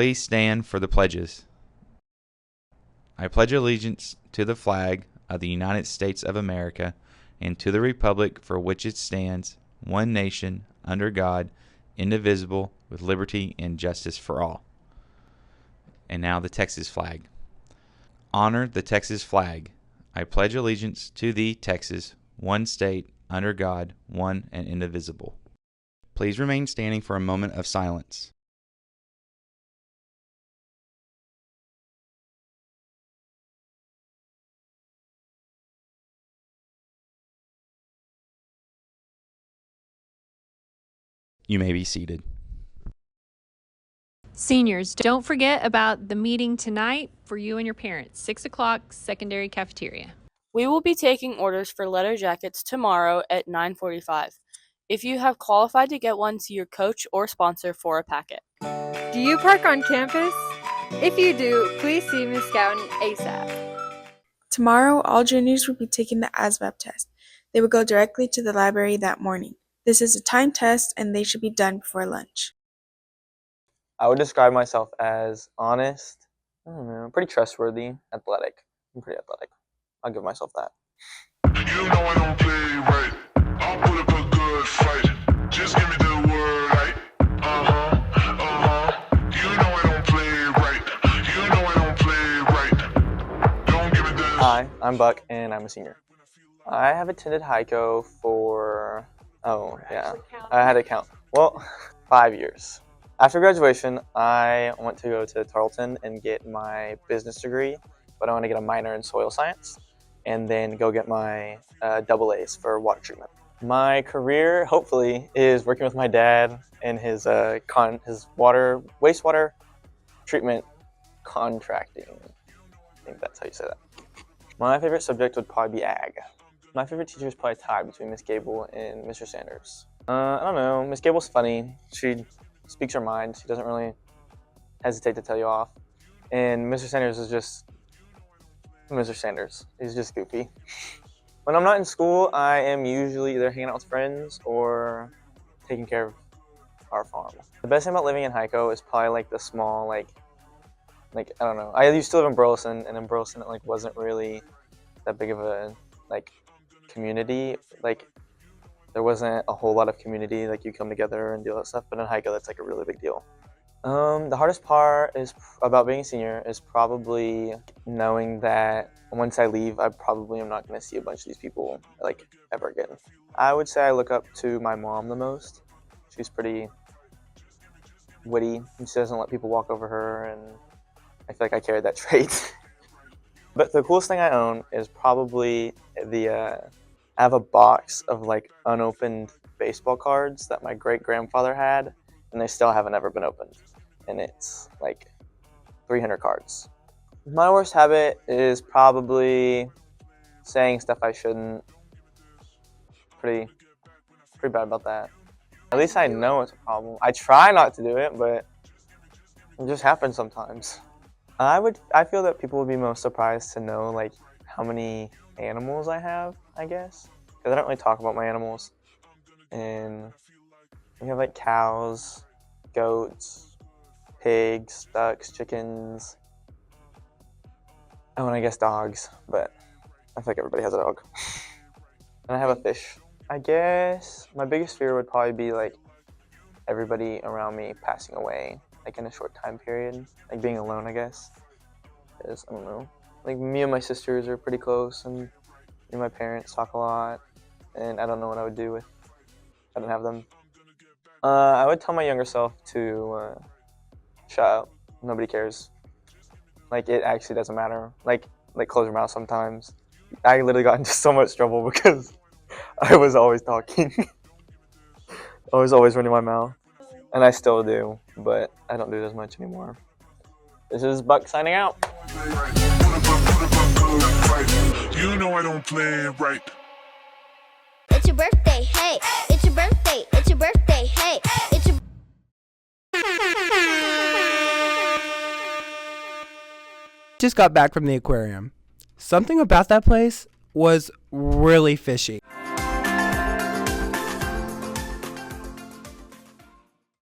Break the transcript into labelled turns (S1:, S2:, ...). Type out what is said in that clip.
S1: Please stand for the pledges. I pledge allegiance to the flag of the United States of America and to the republic for which it stands, one nation, under God, indivisible, with liberty and justice for all. And now the Texas flag. Honor the Texas flag. I pledge allegiance to thee, Texas, one state, under God, one and indivisible. Please remain standing for a moment of silence. You may be seated.
S2: Seniors, don't forget about the meeting tonight for you and your parents. 6 o'clock, secondary cafeteria.
S3: We will be taking orders for letter jackets tomorrow at 9:45. If you have qualified to get one, see your coach or sponsor for a packet.
S4: Do you park on campus? If you do, please see Ms. Scouten ASAP.
S5: Tomorrow, all juniors will be taking the ASVAB test. They will go directly to the library that morning. This is a timed test, and they should be done before lunch.
S6: I would describe myself as honest, pretty trustworthy, athletic. I'm pretty athletic. I'll give myself that.
S7: You know I don't play right. I'll put up a good fight. Just give me the word, right? You know I don't play right. You know I don't play right. Don't give me the...
S6: Hi, I'm Buck, and I'm a senior. I have attended Hico for... I had to count. Well, 5 years. After graduation, I went to go to Tarleton and get my business degree, but I want to get a minor in soil science and then go get my double A's for water treatment. My career, hopefully, is working with my dad and his wastewater treatment contracting. I think that's how you say that. My favorite subject would probably be ag. My favorite teacher is probably tied between Miss Gable and Mr. Sanders. I don't know, Miss Gable's funny. She speaks her mind. She doesn't really hesitate to tell you off. And Mr. Sanders is just Mr. Sanders. He's just goofy. When I'm not in school, I am usually either hanging out with friends or taking care of our farm. The best thing about living in Hico is probably like the small, like I don't know. I used to live in Burleson, and in Burleson it wasn't really that big of a community. There wasn't a whole lot of community, you come together and do all that stuff, but in Hico that's a really big deal. The hardest part is about being a senior is probably knowing that once I leave, I probably am not going to see a bunch of these people ever again. I would say I look up to my mom the most. She's pretty witty, and she doesn't let people walk over her, and I feel like I carry that trait. But the coolest thing I own is probably I have a box of unopened baseball cards that my great-grandfather had, and they still haven't ever been opened. And it's 300 cards. My worst habit is probably saying stuff I shouldn't. Pretty bad about that. At least I know it's a problem. I try not to do it, but it just happens sometimes. I feel that people would be most surprised to know how many animals I have, I guess, because I don't really talk about my animals. And we have cows, goats, pigs, ducks, chickens, and I guess dogs, but I think everybody has a dog. And I have a fish. I guess my biggest fear would probably be everybody around me passing away in a short time period, being alone, I guess. Because I don't know, me and my sisters are pretty close, and me and my parents talk a lot, and I don't know what I would do if I didn't have them. I would tell my younger self to shut up. Nobody cares. It actually doesn't matter. Close your mouth sometimes. I literally got into so much trouble because I was always talking. I was always running my mouth. And I still do, but I don't do it as much anymore. This is Buck signing out.
S7: You know I don't play right.
S8: It's your birthday, hey. It's your birthday. It's your birthday, hey. It's your...
S9: Just got back from the aquarium. Something about that place was really fishy.